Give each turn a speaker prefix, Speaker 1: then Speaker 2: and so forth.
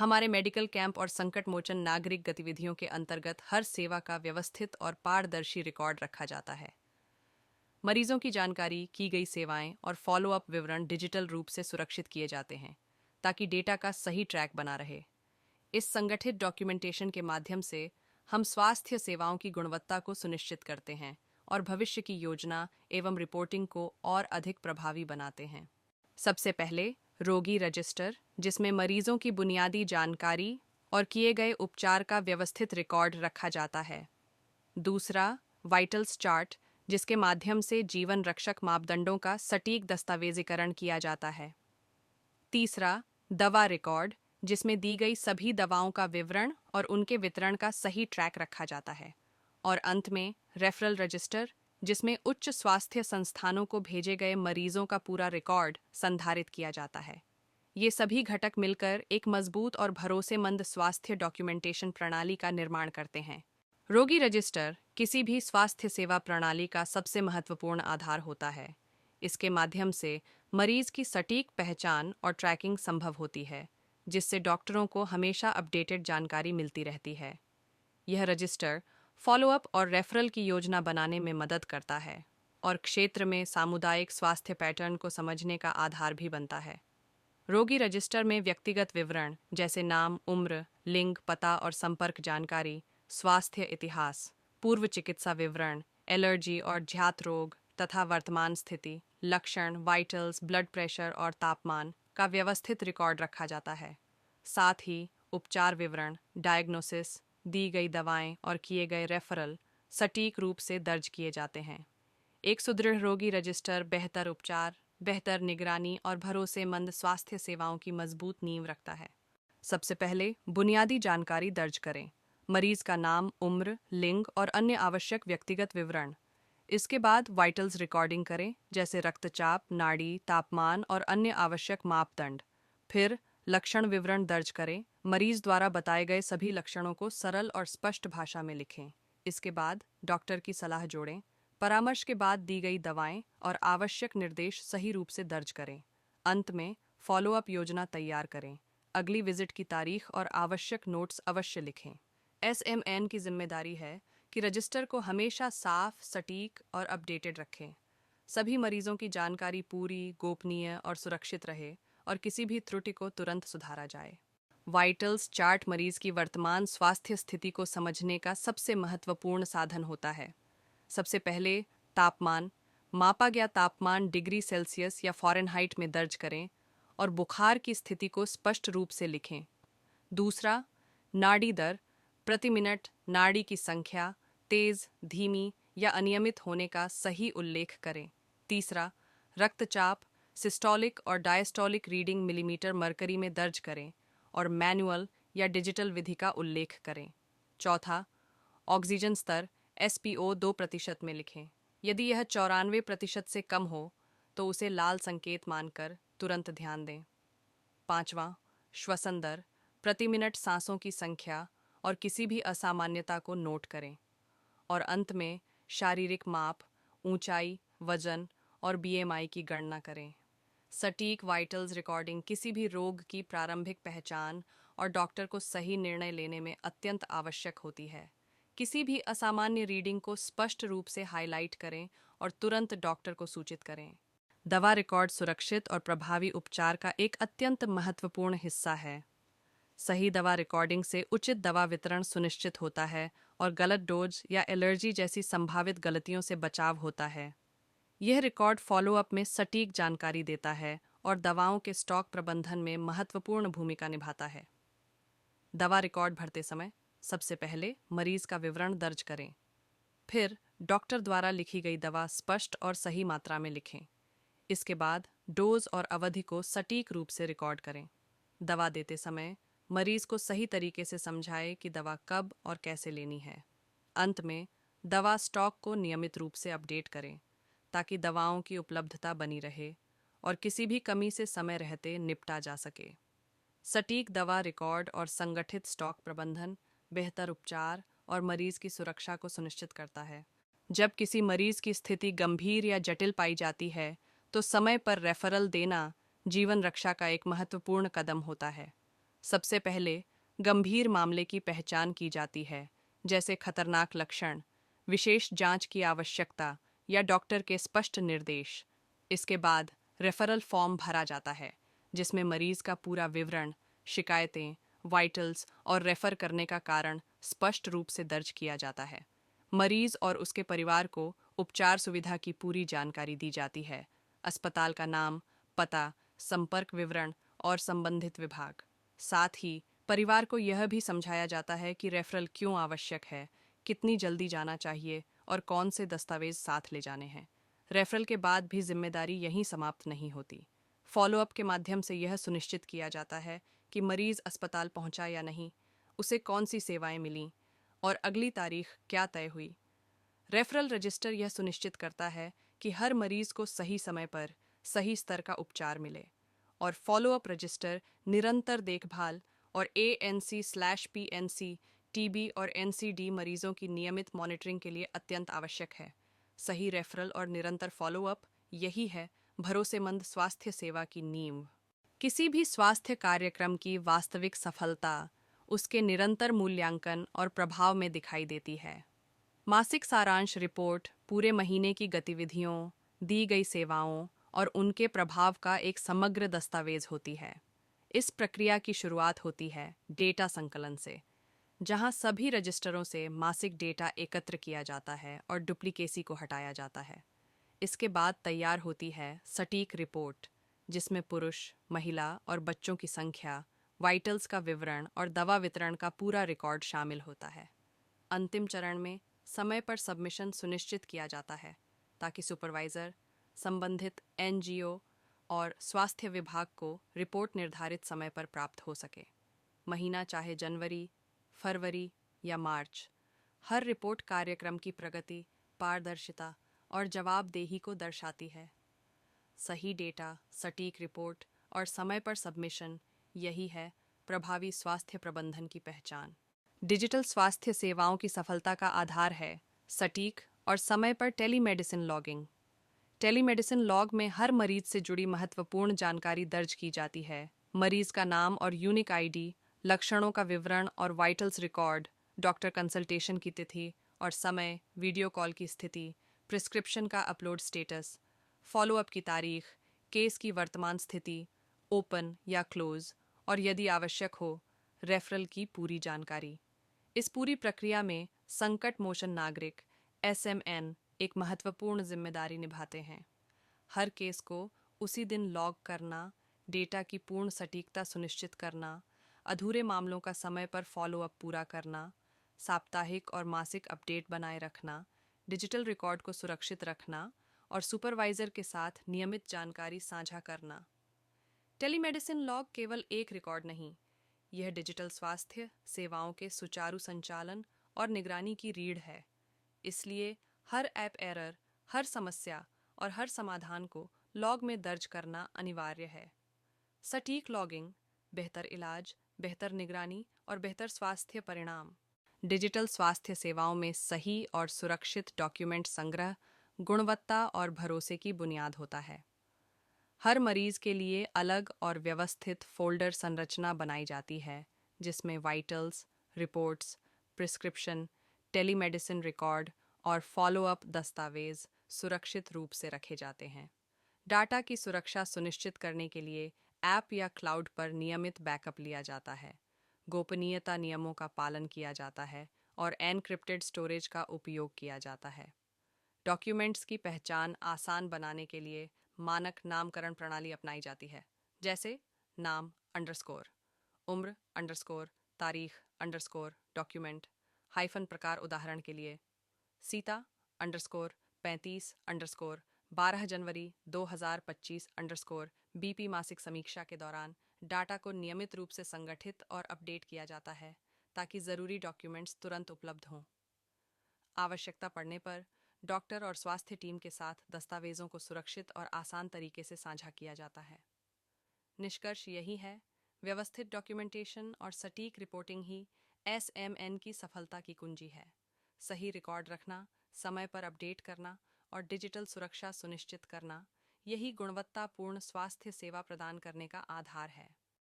Speaker 1: हमारे medical camp और संकट मोचन नागरिक गतिविधियों के अंतर्गत हर सेवा का व्यवस्थित और पारदर्शी रिकॉर्ड रखा जाता है। मरीजों की जानकारी, की गई सेवाएं और फॉलोअप विवरण डिजिटल रूप से सुरक्षित किए जाते हैं ताकि डेटा का सही ट्रैक बना रहे। इस संगठित डॉक्यूमेंटेशन के माध्यम से हम स्वास्थ्य सेवाओं की गुणवत्ता को सुनिश्चित करते हैं और भविष्य की योजना एवं रिपोर्टिंग को और अधिक प्रभावी बनाते हैं। सबसे पहले रोगी रजिस्टर, जिसमें मरीजों की बुनियादी जानकारी और किए गए उपचार का व्यवस्थित रिकॉर्ड रखा जाता है। दूसरा, वाइटल्स चार्ट, जिसके माध्यम से जीवन रक्षक मापदंडों का सटीक दस्तावेजीकरण किया जाता है। तीसरा, दवा रिकॉर्ड, जिसमें दी गई सभी दवाओं का विवरण और उनके वितरण का सही ट्रैक रखा जाता है। और अंत में रेफरल रजिस्टर, जिसमें उच्च स्वास्थ्य संस्थानों को भेजे गए मरीजों का पूरा रिकॉर्ड संधारित किया जाता है। ये सभी घटक मिलकर एक मजबूत और भरोसेमंद स्वास्थ्य डॉक्यूमेंटेशन प्रणाली का निर्माण करते हैं। रोगी रजिस्टर किसी भी स्वास्थ्य सेवा प्रणाली का सबसे महत्वपूर्ण आधार होता है। इसके माध्यम से मरीज की सटीक पहचान और ट्रैकिंग संभव होती है, जिससे डॉक्टरों को हमेशा अपडेटेड जानकारी मिलती रहती है। यह रजिस्टर फॉलोअप और रेफरल की योजना बनाने में मदद करता है और क्षेत्र में सामुदायिक स्वास्थ्य पैटर्न को समझने का आधार भी बनता है। रोगी रजिस्टर में व्यक्तिगत विवरण जैसे नाम, उम्र, लिंग, पता और संपर्क जानकारी, स्वास्थ्य इतिहास, पूर्व चिकित्सा विवरण, एलर्जी और ध्यात रोग तथा वर्तमान स्थिति, लक्षण, वाइटल्स, ब्लड प्रेशर और तापमान का व्यवस्थित रिकॉर्ड रखा जाता है। साथ ही उपचार विवरण, डायग्नोसिस, दी गई दवाएं और किए गए रेफरल सटीक रूप से दर्ज किए जाते हैं। एक सुदृढ़ रोगी रजिस्टर बेहतर उपचार, बेहतर निगरानी और भरोसेमंद स्वास्थ्य सेवाओं की मजबूत नींव रखता है। सबसे पहले बुनियादी जानकारी दर्ज करें, मरीज का नाम, उम्र, लिंग और अन्य आवश्यक व्यक्तिगत विवरण। इसके बाद वाइटल्स रिकॉर्डिंग करें, जैसे रक्तचाप, नाड़ी, तापमान और अन्य आवश्यक मापदंड। फिर लक्षण विवरण दर्ज करें, मरीज द्वारा बताए गए सभी लक्षणों को सरल और स्पष्ट भाषा में लिखें। इसके बाद डॉक्टर की सलाह जोड़ें, परामर्श के बाद दी गई दवाएं और आवश्यक निर्देश सही रूप से दर्ज करें। अंत में फॉलोअप योजना तैयार करें, अगली विजिट की तारीख और आवश्यक नोट्स अवश्य लिखें। एसएमएन की जिम्मेदारी है कि रजिस्टर को हमेशा साफ, सटीक और अपडेटेड रखें। सभी मरीजों की जानकारी पूरी, गोपनीय और सुरक्षित रहे और किसी भी त्रुटि को तुरंत सुधारा जाए। वाइटल्स चार्ट मरीज की वर्तमान स्वास्थ्य स्थिति को समझने का सबसे महत्वपूर्ण साधन होता है। सबसे पहले तापमान, मापा गया तापमान डिग्री सेल्सियस या फ़ारेनहाइट में दर्ज करें और बुखार की स्थिति को स्पष्ट रूप से लिखें। दूसरा, नाड़ी दर, प्रति मिनट नाड़ी की संख्या तेज, धीमी या अनियमित होने का सही उल्लेख करें। तीसरा, रक्तचाप, सिस्टोलिक और डायस्टोलिक रीडिंग मिलीमीटर मरकरी में दर्ज करें और मैनुअल या डिजिटल विधि का उल्लेख करें। चौथा, ऑक्सीजन स्तर SpO 2% में लिखें। यदि यह 94% से कम हो तो उसे लाल संकेत मानकर तुरंत ध्यान दें। पांचवा, श्वसन दर, प्रति मिनट सांसों की संख्या और किसी भी असामान्यता को नोट करें। और अंत में शारीरिक माप, ऊंचाई, वजन और BMI की गणना करें। सटीक वाइटल्स रिकॉर्डिंग किसी भी रोग की प्रारंभिक पहचान और डॉक्टर को सही निर्णय लेने में अत्यंत आवश्यक होती है। किसी भी असामान्य रीडिंग को स्पष्ट रूप से हाईलाइट करें और तुरंत डॉक्टर को सूचित करें। दवा रिकॉर्ड सुरक्षित और प्रभावी उपचार का एक अत्यंत महत्वपूर्ण हिस्सा है। सही दवा रिकॉर्डिंग से उचित दवा वितरण सुनिश्चित होता है और गलत डोज या एलर्जी जैसी संभावित गलतियों से बचाव होता है। यह रिकॉर्ड फॉलोअप में सटीक जानकारी देता है और दवाओं के स्टॉक प्रबंधन में महत्वपूर्ण भूमिका निभाता है। दवा रिकॉर्ड भरते समय सबसे पहले मरीज का विवरण दर्ज करें। फिर डॉक्टर द्वारा लिखी गई दवा स्पष्ट और सही मात्रा में लिखें। इसके बाद डोज और अवधि को सटीक रूप से रिकॉर्ड करें। दवा देते समय मरीज को सही तरीके से समझाएं कि दवा कब और कैसे लेनी है। अंत में दवा स्टॉक को नियमित रूप से अपडेट करें ताकि दवाओं की उपलब्धता बनी रहे और किसी भी कमी से समय रहते निपटा जा सके। सटीक दवा रिकॉर्ड और संगठित स्टॉक प्रबंधन बेहतर उपचार और मरीज की सुरक्षा को सुनिश्चित करता है। जब किसी मरीज की स्थिति गंभीर या जटिल पाई जाती है तो समय पर रेफरल देना जीवन रक्षा का एक महत्वपूर्ण कदम होता है। सबसे पहले गंभीर मामले की पहचान की जाती है, जैसे खतरनाक लक्षण, विशेष जांच की आवश्यकता या डॉक्टर के स्पष्ट निर्देश। इसके बाद रेफरल फॉर्म भरा जाता है, जिसमें मरीज का पूरा विवरण, शिकायतें, वाइटल्स और रेफर करने का कारण स्पष्ट रूप से दर्ज किया जाता है। मरीज और उसके परिवार को उपचार सुविधा की पूरी जानकारी दी जाती है, अस्पताल का नाम, पता, संपर्क विवरण और संबंधित विभाग। साथ ही परिवार को यह भी समझाया जाता है कि रेफरल क्यों आवश्यक है, कितनी जल्दी जाना चाहिए और कौन से दस्तावेज साथ ले जाने हैं। रेफरल के बाद भी जिम्मेदारी यहीं समाप्त नहीं होती। फॉलोअप के माध्यम से यह सुनिश्चित किया जाता है कि मरीज अस्पताल पहुंचा या नहीं, उसे कौन सी सेवाएं मिलीं और अगली तारीख क्या तय हुई। रेफरल रजिस्टर यह सुनिश्चित करता है कि हर मरीज को सही समय पर सही स्तर का उपचार मिले, और फॉलोअप रजिस्टर निरंतर देखभाल और ANC/PNC, टीबी और NCD मरीजों की नियमित मॉनिटरिंग के लिए अत्यंत आवश्यक है। सही रेफरल और निरंतर फॉलोअप, यही है भरोसेमंद स्वास्थ्य सेवा की नींव। किसी भी स्वास्थ्य कार्यक्रम की वास्तविक सफलता उसके निरंतर मूल्यांकन और प्रभाव में दिखाई देती है। मासिक सारांश रिपोर्ट पूरे महीने की गतिविधियों, दी गई सेवाओं और उनके प्रभाव का एक समग्र दस्तावेज होती है। इस प्रक्रिया की शुरुआत होती है डेटा संकलन से, जहां सभी रजिस्टरों से मासिक डेटा एकत्र किया जाता है और डुप्लीकेसी को हटाया जाता है। इसके बाद तैयार होती है सटीक रिपोर्ट, जिसमें पुरुष, महिला और बच्चों की संख्या, वाइटल्स का विवरण और दवा वितरण का पूरा रिकॉर्ड शामिल होता है। अंतिम चरण में समय पर सबमिशन सुनिश्चित किया जाता है, ताकि सुपरवाइजर, संबंधित NGO और स्वास्थ्य विभाग को रिपोर्ट निर्धारित समय पर प्राप्त हो सके। महीना चाहे जनवरी, फरवरी या मार्च, हर रिपोर्ट कार्यक्रम की प्रगति, पारदर्शिता और जवाबदेही को दर्शाती है। सही डेटा, सटीक रिपोर्ट और समय पर सबमिशन, यही है प्रभावी स्वास्थ्य प्रबंधन की पहचान। डिजिटल स्वास्थ्य सेवाओं की सफलता का आधार है सटीक और समय पर टेलीमेडिसिन लॉगिंग। टेलीमेडिसिन लॉग में हर मरीज से जुड़ी महत्वपूर्ण जानकारी दर्ज की जाती है। मरीज का नाम और यूनिक ID, लक्षणों का विवरण और वाइटल्स रिकॉर्ड, डॉक्टर कंसल्टेशन की तिथि और समय, वीडियो कॉल की स्थिति, प्रिस्क्रिप्शन का अपलोड स्टेटस, फॉलोअप की तारीख, केस की वर्तमान स्थिति, ओपन या क्लोज, और यदि आवश्यक हो रेफरल की पूरी जानकारी। इस पूरी प्रक्रिया में संकट मोचन नागरिक SMN एक महत्वपूर्ण जिम्मेदारी निभाते हैं। हर केस को उसी दिन लॉग करना, डेटा की पूर्ण सटीकता सुनिश्चित करना, अधूरे मामलों का समय पर फॉलोअप पूरा करना, साप्ताहिक और मासिक अपडेट बनाए रखना, डिजिटल रिकॉर्ड को सुरक्षित रखना और सुपरवाइजर के साथ नियमित जानकारी साझा करना। टेलीमेडिसिन लॉग केवल एक रिकॉर्ड नहीं, यह डिजिटल स्वास्थ्य सेवाओं के सुचारू संचालन और निगरानी की रीढ़ है। इसलिए हर ऐप एरर, हर समस्या और हर समाधान को लॉग में दर्ज करना अनिवार्य है। सटीक लॉगिंग, बेहतर इलाज, बेहतर निगरानी और बेहतर स्वास्थ्य परिणाम। डिजिटल स्वास्थ्य सेवाओं में सही और सुरक्षित डॉक्यूमेंट संग्रह गुणवत्ता और भरोसे की बुनियाद होता है। हर मरीज के लिए अलग और व्यवस्थित फोल्डर संरचना बनाई जाती है, जिसमें vitals, reports, prescription, telemedicine record और फॉलोअप दस्तावेज सुरक्षित रूप से रखे जाते हैं। डाटा की सुरक्षा सुनिश्चित करने के लिए ऐप या क्लाउड पर नियमित बैकअप लिया जाता है। गोपनीयता नियमों का पालन किया जाता है और एनक्रिप्टेड स्टोरेज का उपयोग किया जाता है। डॉक्यूमेंट्स की पहचान आसान बनाने के लिए मानक नामकरण प्रणाली अपनाई जाती है, जैसे नाम अंडरस्कोर, उम्र अंडरस्कोर, तारीख अंडरस्कोर, डॉक्यूमेंट, हाइफन प्रकार, उदाहरण के लिए सीता अंडरस्कोर 35 अंडरस्कोर 12 जनवरी 2025 अंडरस्कोर BP। मासिक समीक्षा के दौरान डाटा को नियमित रूप से संगठित और अपडेट किया जाता है, ताकि ज़रूरी डॉक्यूमेंट्स तुरंत उपलब्ध हों। आवश्यकता पड़ने पर डॉक्टर और स्वास्थ्य टीम के साथ दस्तावेजों को सुरक्षित और आसान तरीके से साझा किया जाता है। निष्कर्ष यही है, व्यवस्थित डॉक्यूमेंटेशन और सटीक रिपोर्टिंग ही SMN की सफलता की कुंजी है। सही रिकॉर्ड रखना, समय पर अपडेट करना और डिजिटल सुरक्षा सुनिश्चित करना, यही गुणवत्तापूर्ण स्वास्थ्य सेवा प्रदान करने का आधार है।